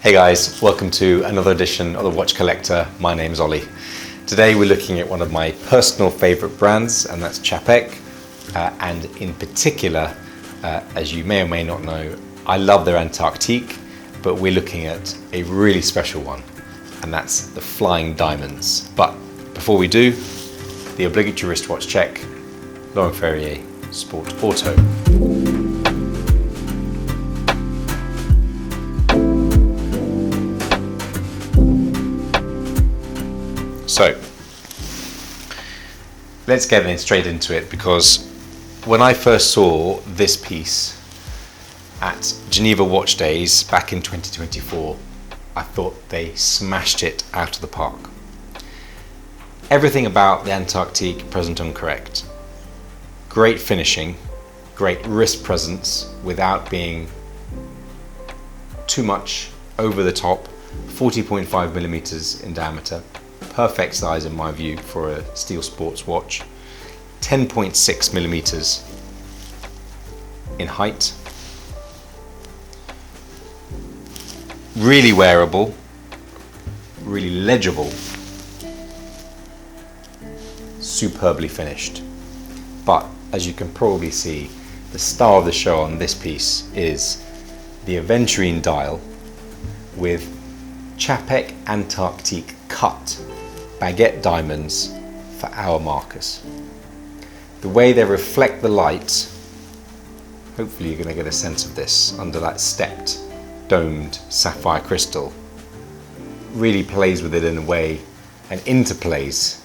Hey guys, welcome to another edition of The Watch Collector. My name's Ollie. Today we're looking at one of my personal favourite brands, and that's Chapek. And in particular, as you may or may not know, I love their Antarctique, but we're looking at a really special one, and that's the Flying Diamonds. But before we do, the obligatory wristwatch check, Laurent Ferrier Sport Auto. So, let's get straight into it, because when I first saw this piece at Geneva Watch Days back in 2024, I thought they smashed it out of the park. Everything about the Antarctique present and correct. Great finishing, great wrist presence without being too much over the top, 40.5 millimeters in diameter. Perfect size in my view for a steel sports watch. 10.6 millimeters in height. Really wearable, really legible, superbly finished. But as you can probably see, the star of the show on this piece is the Aventurine dial with Czapek Antarctique cut baguette diamonds for hour markers. The way they reflect the light, hopefully you're going to get a sense of this under that stepped, domed sapphire crystal, really plays with it in a way and interplays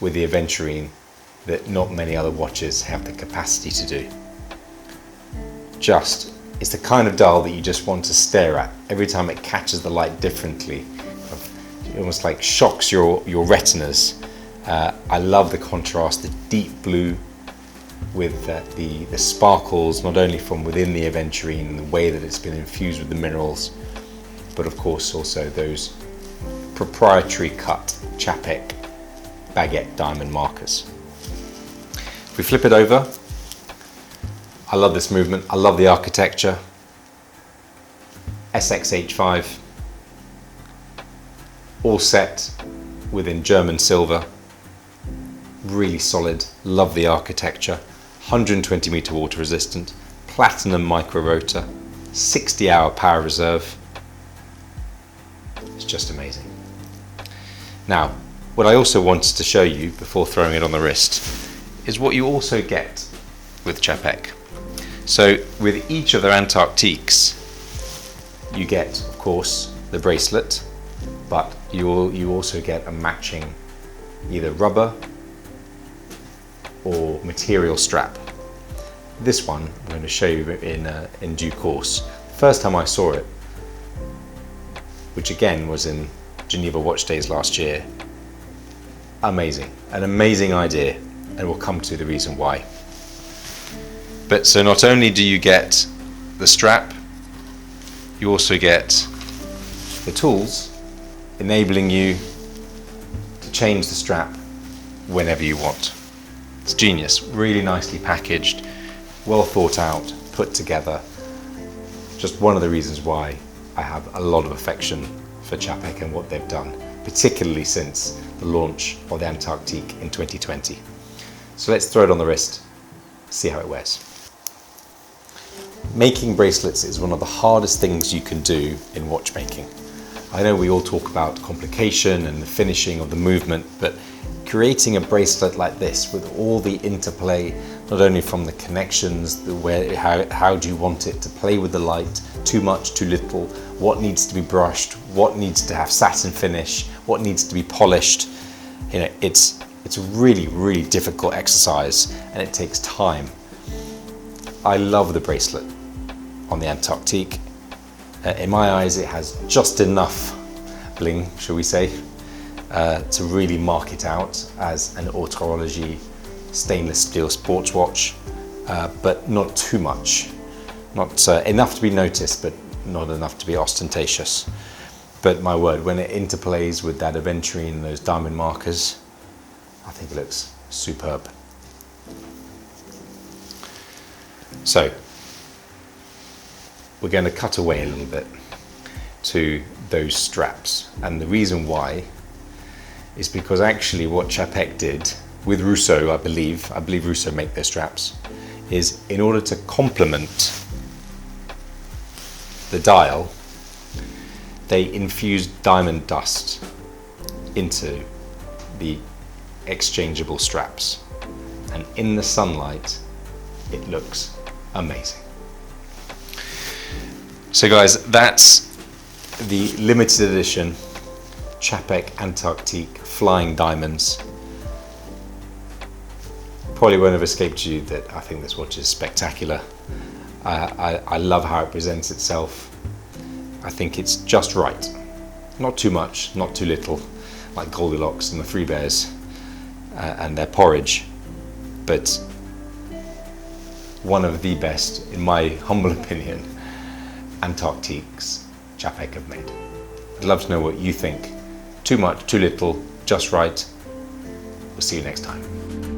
with the Aventurine that not many other watches have the capacity to do. It's the kind of dial that you just want to stare at every time it catches the light differently. It almost like shocks your retinas. I love the contrast, the deep blue with the sparkles, not only from within the Aventurine and the way that it's been infused with the minerals, but of course also those proprietary cut Chapek baguette diamond markers. If we flip it over, I love this movement, I love the architecture. SXH5, all set within German silver, really solid, love the architecture, 120 meter water resistant, platinum micro rotor, 60-hour power reserve. It's just amazing. Now, what I also wanted to show you before throwing it on the wrist is what you also get with Chapek. So with each of their Antarctiques, you get, of course, the bracelet, but you also get a matching either rubber or material strap. This one I'm going to show you in due course. First time I saw it, which again was in Geneva Watch Days last year, amazing, an amazing idea, and we'll come to the reason why. But so not only do you get the strap, you also get the tools enabling you to change the strap whenever you want. It's genius, really nicely packaged, well thought out, put together. Just one of the reasons why I have a lot of affection for Chapek and what they've done, particularly since the launch of the Antarctique in 2020. So let's throw it on the wrist, see how it wears. Making bracelets is one of the hardest things you can do in watchmaking. I know we all talk about complication and the finishing of the movement, but creating a bracelet like this with all the interplay, not only from the connections, how do you want it to play with the light, too much, too little, what needs to be brushed, what needs to have satin finish, what needs to be polished. You know, it's a really, really difficult exercise, and it takes time. I love the bracelet on the Antarctique. In my eyes, it has just enough bling, shall we say, to really mark it out as an horology stainless steel sports watch, but not too much. Not enough to be noticed, but not enough to be ostentatious. But my word, when it interplays with that Aventurine and those diamond markers, I think it looks superb. So, we're going to cut away a little bit to those straps. And the reason why is because actually what Chapek did with Rousseau, I believe Rousseau make their straps, is in order to complement the dial, they infused diamond dust into the exchangeable straps. And in the sunlight, it looks amazing. So guys, that's the limited edition Czapek Antarctique Flying Diamonds. Probably won't have escaped you that I think this watch is spectacular. I love how it presents itself. I think it's just right. Not too much, not too little, like Goldilocks and the Three Bears and their porridge, but one of the best, in my humble opinion, Antarctiques Chapek have made. I'd love to know what you think. Too much, too little, just right. We'll see you next time.